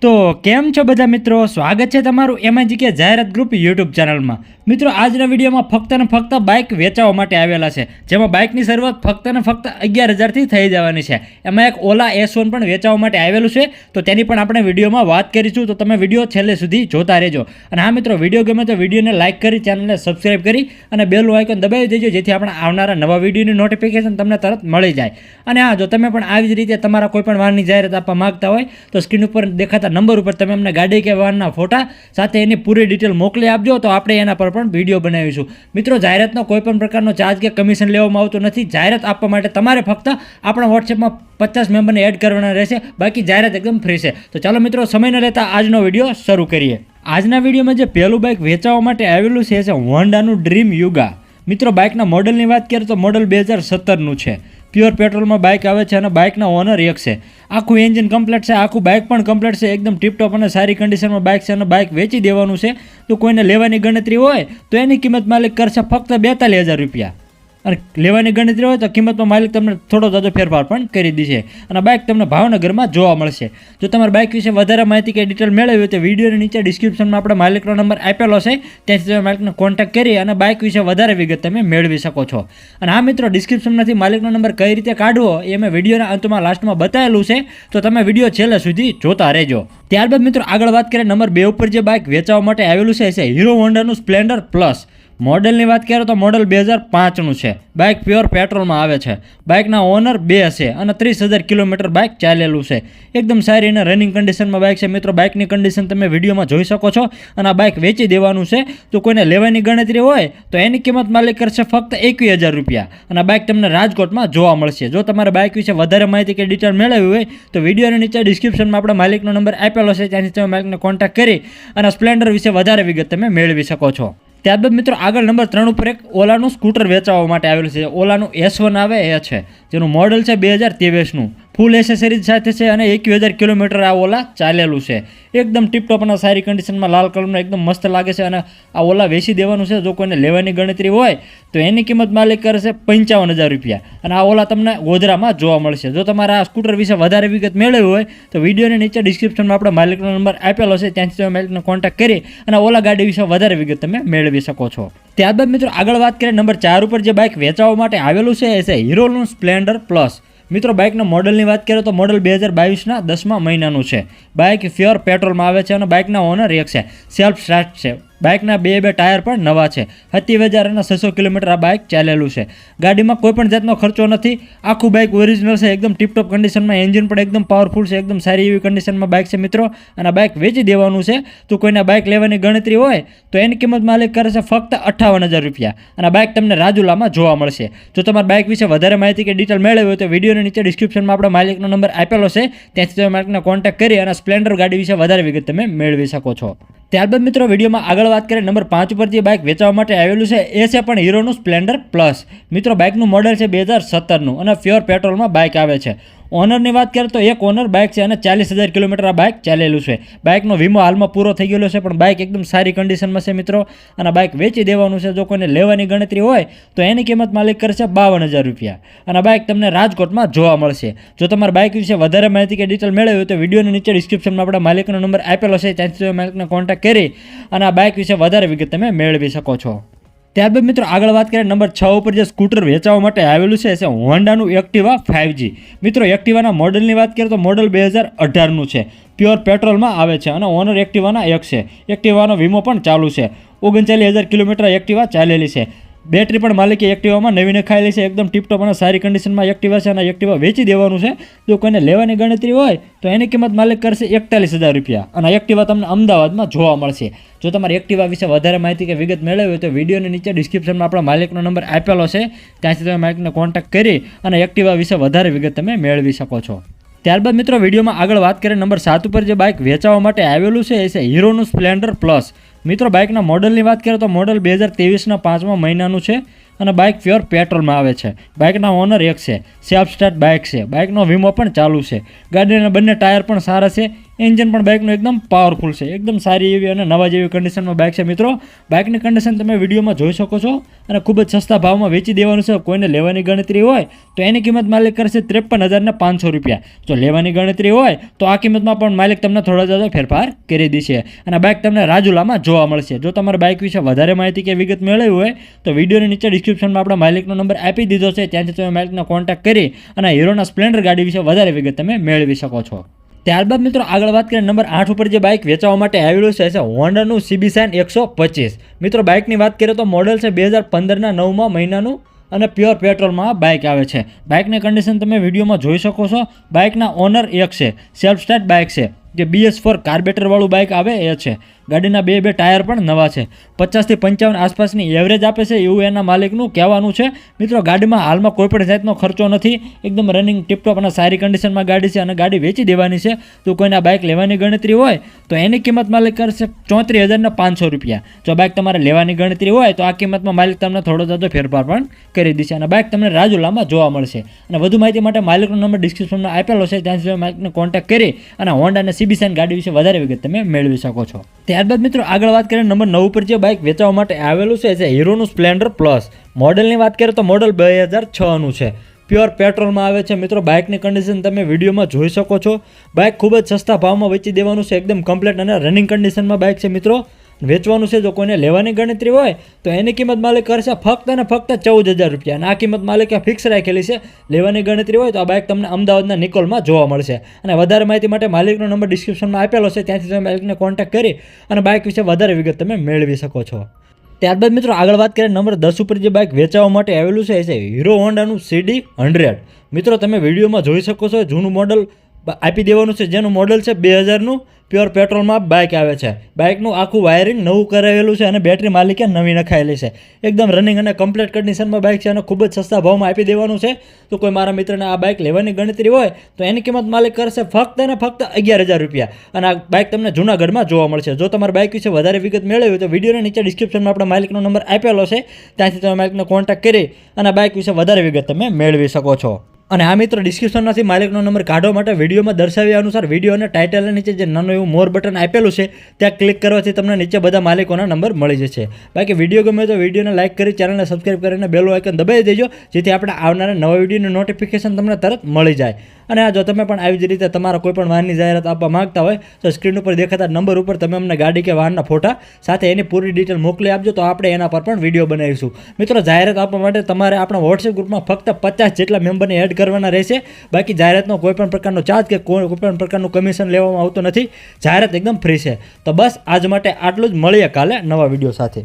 તો કેમ છો બધા મિત્રો, સ્વાગત છે તમારું એમઆઈજીકે જાહેરાત ગ્રુપ યુટ્યુબ ચેનલમાં। મિત્રો આજના વિડીયોમાં ફક્ત ને ફક્ત બાઇક વેચવા માટે આવેલા છે, જેમાં બાઇકની શરૂઆત ફક્ત ને ફક્ત 11,000 થી થઈ જવાની છે। એમાં એક ઓલા S1 પણ વેચવા માટે આવેલું છે, તો તેની પણ આપણે વિડીયોમાં વાત કરીશું, તો તમે વિડીયો છેલ્લે સુધી જોતા રહેજો। અને હા મિત્રો, વિડીયો ગમે તો વિડીયોને લાઇક કરી, ચેનલને સબસ્ક્રાઇબ કરી અને બેલ આઇકન દબાવી દેજો, જેથી આપણે આવનારા નવા વિડીયોની નોટિફિકેશન તમને તરત મળી જાય। અને હા, જો તમે પણ આવી જ રીતે તમારા કોઈ પણ વાહનની જાહેરાત આપવા માંગતા હોય તો સ્ક્રીન ઉપર દેખાતા નંબર ઉપર તમે અમને ગાડી કે વાહનના ફોટા સાથે એની પૂરી ડિટેલ મોકલી આપજો, તો આપણે એના પર પણ વિડીયો બનાવીશું। મિત્રો, જાહેરાતનો કોઈ પણ પ્રકારનો ચાર્જ કે કમિશન લેવામાં આવતું નથી। જાહેરાત આપવા માટે તમારે ફક્ત આપણા વોટ્સએપમાં 50 મેમ્બરને એડ કરવાના રહેશે, બાકી જાહેરાત એકદમ ફ્રી છે। તો ચાલો મિત્રો, સમય ન લેતા આજનો વિડીયો શરૂ કરીએ। આજના વિડીયોમાં જે પહેલું બાઇક વેચવા માટે આવેલું છે એ હોન્ડાનું ડ્રીમ યુગા। મિત્રો, બાઇકના મોડલની વાત કરીએ તો મોડલ 2017નું છે। પ્યોર પેટ્રોલમાં બાઇક આવે છે અને બાઇકના ઓનર એક છે। આખું એન્જિન કમ્પ્લીટ છે, આખું બાઇક પણ કમ્પ્લીટ છે, એકદમ ટીપટોપ અને સારી કન્ડિશનમાં બાઇક છે અને બાઇક વેચી દેવાનું છે। તો કોઈને લેવાની ગણતરી હોય તો એની કિંમત માલિક કરશે ફક્ત 42,000 રૂપિયા, અને લેવાની ગણતરી હોય તો કિંમતમાં માલિક તમને થોડો જાજો ફેરફાર પણ કરી દેશે, અને બાઇક તમને ભાવનગરમાં જોવા મળશે। જો તમારે બાઇક વિશે વધારે માહિતી કે ડિટેલ મેળવવી હોય તો વિડીયોની નીચે ડિસ્ક્રિપ્શનમાં આપણે માલિકનો નંબર આપેલો છે, ત્યાંથી તમે માલિકને કોન્ટેક્ટ કરી અને બાઇક વિશે વધારે વિગત તમે મેળવી શકો છો। અને હા મિત્રો, ડિસ્ક્રિપ્શનમાંથી માલિકનો નંબર કઈ રીતે કાઢવો એ મેં વિડીયોના અંતમાં લાસ્ટમાં બતાવેલું છે, તો તમે વિડીયો છેલ્લે સુધી જોતા રહેજો। ત્યારબાદ મિત્રો, આગળ વાત કરીએ નંબર 2 ઉપર જે બાઇક વેચવા માટે આવેલું છે હીરો હોન્ડાનું સ્પ્લેન્ડર પ્લસ। મોડલની વાત કરીએ તો મોડલ 2005નું છે। બાઇક પ્યોર પેટ્રોલમાં આવે છે। બાઇકના ઓનર 2 છે અને 30,000 કિલોમીટર બાઇક ચાલેલું છે। એકદમ સારી અને રનિંગ કન્ડિશનમાં બાઇક છે। મિત્રો, બાઇકની કન્ડિશન તમે વિડીયોમાં જોઈ શકો છો, અને આ બાઇક વેચી દેવાનું છે। તો કોઈને લેવાની ગણતરી હોય તો એની કિંમત માલિક કરશે ફક્ત 21,000 રૂપિયા, અને બાઇક તમને રાજકોટમાં જોવા મળશે। જો તમારે બાઇક વિશે વધારે માહિતી કે ડિટેલ મેળવવી હોય તો વિડીયોની નીચે ડિસ્ક્રિપ્શનમાં આપણે માલિકનો નંબર આપેલો છે, ત્યાંથી તમે માલિકને કોન્ટેક્ટ કરી અને સ્પ્લેન્ડર વિશે વધારે વિગત તમે મેળવી શકો છો। ત્યારબાદ મિત્રો, આગળ નંબર 3 ઉપર એક ઓલાનું સ્કૂટર વેચવા માટે આવેલું છે। ઓલાનું S1 આવે એ છે, જેનું મોડલ છે 2023નું। ફૂલ એસેસરીઝ સાથે છે અને 21,000 કિલોમીટર આ ઓલા ચાલેલું છે। એકદમ ટીપટોપ અને સારી કન્ડિશનમાં લાલ કલરનું એકદમ મસ્ત લાગે છે, અને આ ઓલા વેચી દેવાનું છે। જો કોઈને લેવાની ગણતરી હોય તો એની કિંમત માલિક કરશે 55,000 રૂપિયા, અને આ ઓલા તમને ગોધરામાં જોવા મળશે। જો તમારે આ સ્કૂટર વિશે વધારે વિગત મેળવવી હોય તો વિડીયોની નીચે ડિસ્ક્રિપ્શનમાં આપણે માલિકનો નંબર આપેલો છે, ત્યાંથી તમે માલિકને કોન્ટેક્ટ કરી અને ઓલા ગાડી વિશે વધારે વિગત તમે મેળવી શકો છો। ત્યારબાદ મિત્રો, આગળ વાત કરીએ નંબર 4 ઉપર જે બાઇક વેચવા માટે આવેલું છે એ છે હીરોનું સ્પ્લેન્ડર પ્લસ। મિત્રો, બાઇકના મોડલની વાત કરીએ તો મોડલ 2022ના 10મા મહિનાનું છે। બાઇક પ્યોર પેટ્રોલમાં આવે છે અને બાઇકના ઓનર એક છે। સેલ્ફ સ્ટાર્ટ છે। બાઇકના બે ટાયર પણ નવા છે। 27,000 અને 600 કિલોમીટર આ બાઇક ચાલેલું છે। ગાડીમાં કોઈ પણ જાતનો ખર્ચો નથી। આખું બાઇક ઓરિજિનલ છે, એકદમ ટીપટોપ કન્ડિશનમાં। એન્જિન પણ એકદમ પાવરફુલ છે, એકદમ સારી એવી કન્ડિશનમાં બાઇક છે મિત્રો, અને બાઇક વેચી દેવાનું છે। તો કોઈને બાઇક લેવાની ગણતરી હોય તો એની કિંમત માલિક કરે છે ફક્ત 58,000 રૂપિયા, અને બાઇક તમને રાજુલામાં જોવા મળશે। જો તમારે બાઇક વિશે વધારે માહિતી કે ડિટેલ મેળવવી હોય તો વિડીયોની નીચે ડિસ્ક્રિપ્શનમાં આપણે માલિકનો નંબર આપેલો છે, ત્યાંથી તમે માલિકને કોન્ટેક્ટ કરી અને સ્પ્લેન્ડર ગાડી વિશે વધારે વિગત તમે મેળવી શકો છો। ત્યારબાદ મિત્રો, વિડીયોમાં આગળ વાત કરીએ નંબર 5 ઉપર જે બાઇક વેચવા માટે આવેલું છે એ છે પણ હીરોનું સ્પ્લેન્ડર પ્લસ। મિત્રો, બાઇકનું મોડલ છે 2017નું અને પ્યોર પેટ્રોલમાં બાઇક આવે છે। ઓનરની વાત કરીએ તો એક ઓનર બાઇક છે અને 40,000 કિલોમીટર આ બાઇક ચાલેલું છે। બાઇકનો વીમો હાલમાં પૂરો થઈ ગયેલો છે, પણ બાઇક એકદમ સારી કન્ડિશનમાં છે મિત્રો, અને બાઇક વેચી દેવાનું છે। જો કોઈને લેવાની ગણતરી હોય તો એની કિંમત માલિક કરશે 52,000 રૂપિયા, અને બાઇક તમને રાજકોટમાં જોવા મળશે। જો તમારે બાઇક વિશે વધારે માહિતી કે ડિટેલ મેળવવી હોય તો વિડીયોની નીચે ડિસ્ક્રિપ્શનમાં આપણે માલિકનો નંબર આપેલો છે, ત્યાંથી તમે માલિકને કોન્ટેક્ટ કરી અને આ બાઇક વિશે વધારે વિગત તમે મેળવી શકો છો। ત્યારબાદ મિત્રો, આગળ વાત કરીએ નંબર 6 ઉપર જે સ્કૂટર વેચવા માટે આવેલું છે એ હોન્ડાનું એક્ટિવા 5G। મિત્રો, એક્ટિવાના મોડલની વાત કરીએ તો મોડલ 2018નું છે। પ્યોર પેટ્રોલમાં આવે છે અને ઓનર એક્ટિવાના એક છે। એક્ટિવાનો વીમો પણ ચાલુ છે। 39,000 કિલોમીટર એક્ટિવા ચાલેલી છે। બેટરી પણ માલિકે એક્ટિવામાં નવી નખાયેલી છે। એકદમ ટીપટોપ અને સારી કન્ડિશનમાં એક્ટિવા છે, અને એક્ટિવા વેચી દેવાનું છે। જો કોઈને લેવાની ગણતરી હોય તો એની કિંમત માલિક કરશે 41,000 રૂપિયા, અને એક્ટિવા તમને અમદાવાદમાં જોવા મળશે। જો તમારે એક્ટિવા વિશે વધારે માહિતી કે વિગત મેળવવી હોય તો વિડીયોની નીચે ડિસ્ક્રિપ્શનમાં આપણા માલિકનો નંબર આપેલો છે, ત્યાંથી તમે માલિકને કોન્ટેક્ટ કરી અને એક્ટિવા વિશે વધારે વિગત તમે મેળવી શકો છો। ત્યારબાદ મિત્રો, વિડીયોમાં આગળ વાત કરીએ નંબર 7 ઉપર જે બાઇક વેચવા માટે આવેલું છે એ છે હીરોનું સ્પ્લેન્ડર પ્લસ। મિત્રો, બાઇકના મોડલની વાત કરીએ તો મોડલ 2023ના 5મા મહિનાનું છે, અને બાઇક પ્યોર પેટ્રોલમાં આવે છે। બાઇકના ઓનર એક છે। સેલ્ફ સ્ટાર્ટ બાઇક છે। બાઇકનો વીમો પણ ચાલુ છે। ગાડીના બંને ટાયર પણ સારા છે। એન્જિન પણ બાઇકનું એકદમ પાવરફુલ છે, એકદમ સારી એવી અને નવા જેવી કન્ડિશનમાં બાઇક છે મિત્રો. બાઇકની કન્ડિશન તમે વિડીયોમાં જોઈ શકો છો અને ખૂબ જ સસ્તા ભાવમાં વેચી દેવાનું છે. કોઈને લેવાની ગણતરી હોય તો એની કિંમત માલિક કરશે 53,500 રૂપિયા. જો લેવાની ગણતરી હોય તો આ કિંમતમાં પણ માલિક તમને થોડો જાજો ફેરફાર કરી દેશે અને બાઇક તમને રાજુલામાં જોવા મળશે. જો તમારે બાઇક વિશે વધારે માહિતી કે વિગત મેળવવી હોય તો વિડીયોની નીચે ડિસ્ક્રિપ્શનમાં આપણા માલિકનો નંબર આપી દીધો છે, ત્યાંથી તમે માલિકનો કોન્ટેક્ટ કરી અને હીરોના સ્પ્લેન્ડર ગાડી વિશે વધારે વિગત તમે મેળવી શકો છો. ત્યારબાદ મિત્રો આગળ વાત કરીએ નંબર 8 ઉપર જે બાઇક વેચવા માટે આવેલું છે હોન્ડાનું CB Shine 125. મિત્રો બાઇકની વાત કરીએ તો મોડલ છે 2015ના 9મા મહિનાનું અને પ્યોર પેટ્રોલમાં બાઇક આવે છે. બાઇકની કન્ડિશન તમે વિડીયોમાં જોઈ શકો છો. બાઇકના ઓનર એક છે, સેલ્ફ સ્ટાર્ટ બાઇક છે, જે BS4 કાર્બેટરવાળું બાઇક આવે એ છે. ગાડીના બે ટાયર પણ નવા છે. 50 થી 55 આસપાસની એવરેજ આપે છે એવું એના માલિકનું કહેવાનું છે. મિત્રો ગાડીમાં હાલમાં કોઈ પણ જાતનો ખર્ચો નથી, એકદમ રનિંગ ટીપટોપ અને સારી કન્ડિશનમાં ગાડી છે અને ગાડી વેચી દેવાની છે. તો કોઈને આ બાઇક લેવાની ગણતરી હોય તો એની કિંમત માલિક કરશે 34,500 રૂપિયા. જો બાઇક તમારે લેવાની ગણતરી હોય તો આ કિંમતમાં માલિક તમને થોડો જાજો ફેરફાર પણ કરી દેશે અને બાઇક તમને રાજુલામાં જોવા મળશે. અને વધુ માહિતી માટે માલિકનો નંબર ડિસ્ક્રિપ્શનમાં આપેલો છે, ત્યાંથી તમે માલિકને કોન્ટેક્ટ કરી અને હોન્ડા અને CB Shine ગાડી વિશે વધારે વિગત તમે મેળવી શકો છો. ત્યારબાદ મિત્રો આગળ વાત કરીએ નંબર 9 ઉપર જે બાઇક વેચવા માટે આવેલું છે હીરોનું સ્પ્લેન્ડર પ્લસ. મોડલની વાત કરીએ તો મોડલ 2006નું છે, પ્યોર પેટ્રોલમાં આવે છે. મિત્રો બાઇકની કન્ડિશન તમે વિડીયોમાં જોઈ શકો છો. બાઇક ખૂબ જ સસ્તા ભાવમાં વેચી દેવાનું છે, એકદમ કમ્પ્લીટ અને રનિંગ કન્ડિશનમાં બાઇક છે. મિત્રો વેચવાનું છે. જો કોઈને લેવાની ગણતરી હોય તો એની કિંમત માલિક કરશે ફક્ત અને ફક્ત 14,000 રૂપિયા અને આ કિંમત માલિકે ફિક્સ રાખેલી છે. લેવાની ગણતરી હોય તો આ બાઇક તમને અમદાવાદના નિકોલમાં જોવા મળશે. અને વધારે માહિતી માટે માલિકનો નંબર ડિસ્ક્રિપ્શનમાં આપેલો છે, ત્યાંથી તમે માલિકને કોન્ટેક્ટ કરી અને બાઇક વિશે વધારે વિગત તમે મેળવી શકો છો. ત્યારબાદ મિત્રો આગળ વાત કરીએ નંબર 10 ઉપર જે બાઇક વેચવા માટે આવેલું છે હીરો હોન્ડાનું CD 100. મિત્રો તમે વિડીયોમાં જોઈ શકો છો, જૂનું મોડલ આપી દેવાનું છે, જેનું મોડલ છે 2000નું પ્યોર પેટ્રોલમાં બાઇક આવે છે. બાઇકનું આખું વાયરિંગ નવું કરાવેલું છે અને બેટરી માલિકે નવી નખાયેલી છે. એકદમ રનિંગ અને કમ્પ્લીટ કન્ડિશનમાં બાઇક છે અને ખૂબ જ સસ્તા ભાવમાં આપી દેવાનું છે. તો કોઈ મારા મિત્રને આ બાઇક લેવાની ગણતરી હોય તો એની કિંમત માલિક કરશે ફક્ત અને ફક્ત 11,000 રૂપિયા અને આ બાઇક તમને જૂનાગઢમાં જોવા મળશે. જો તમારે બાઇક વિશે વધારે વિગત મેળવવી હોય તો વિડીયોની નીચે ડિસ્ક્રિપ્શનમાં આપણા માલિકનો નંબર આપેલો છે, ત્યાંથી તમે માલિકને કોન્ટેક્ટ કરી અને બાઇક વિશે વધારે વિગત તમે મેળવી શકો છો. અને આ મિત્રો ડિસ્ક્રિપ્શનમાંથી માલિકનો નંબર કાઢવા માટે વિડીયોમાં દર્શાવ્યા અનુસાર વિડીયો અને ટાઇટલની નીચે જે નાનું એવું મોર બટન આપેલું છે ત્યાં ક્લિક કરવાથી તમને નીચે બધા માલિકોના નંબર મળી જશે. બાકી વિડીયો ગમે તો વિડીયોને લાઇક કરી ચેનલને સબસ્ક્રાઈબ કરીને બેલ આઇકન દબાવી દેજો, જેથી આપણે આવનારા નવા વિડીયોની નોટિફિકેશન તમને તરત મળી જાય. અને આ જો તમે પણ આવી જ રીતે તમારા કોઈ પણ વાહનની જાહેરાત આપવા માંગતા હોય તો સ્ક્રીન ઉપર દેખાતા નંબર ઉપર તમે અમને ગાડી કે વાહનના ફોટા સાથે એની પૂરી ડિટેલ મોકલી આપજો, તો આપણે એના પર પણ વિડીયો બનાવીશું. મિત્રો જાહેરાત આપવા માટે તમારે આપણા વોટ્સએપ ગ્રુપમાં ફક્ત 50 જેટલા મેમ્બરને એડ કરવાના રહેશે. બાકી જાહેરાતનો કોઈ પણ પ્રકારનો ચાર્જ કે કોઈ પણ પ્રકારનું કમિશન લેવામાં આવતું નથી. જાહેરાત એકદમ ફ્રી છે. તો બસ આજ માટે આટલું જ. મળીએ કાલે નવા વિડીયો સાથે.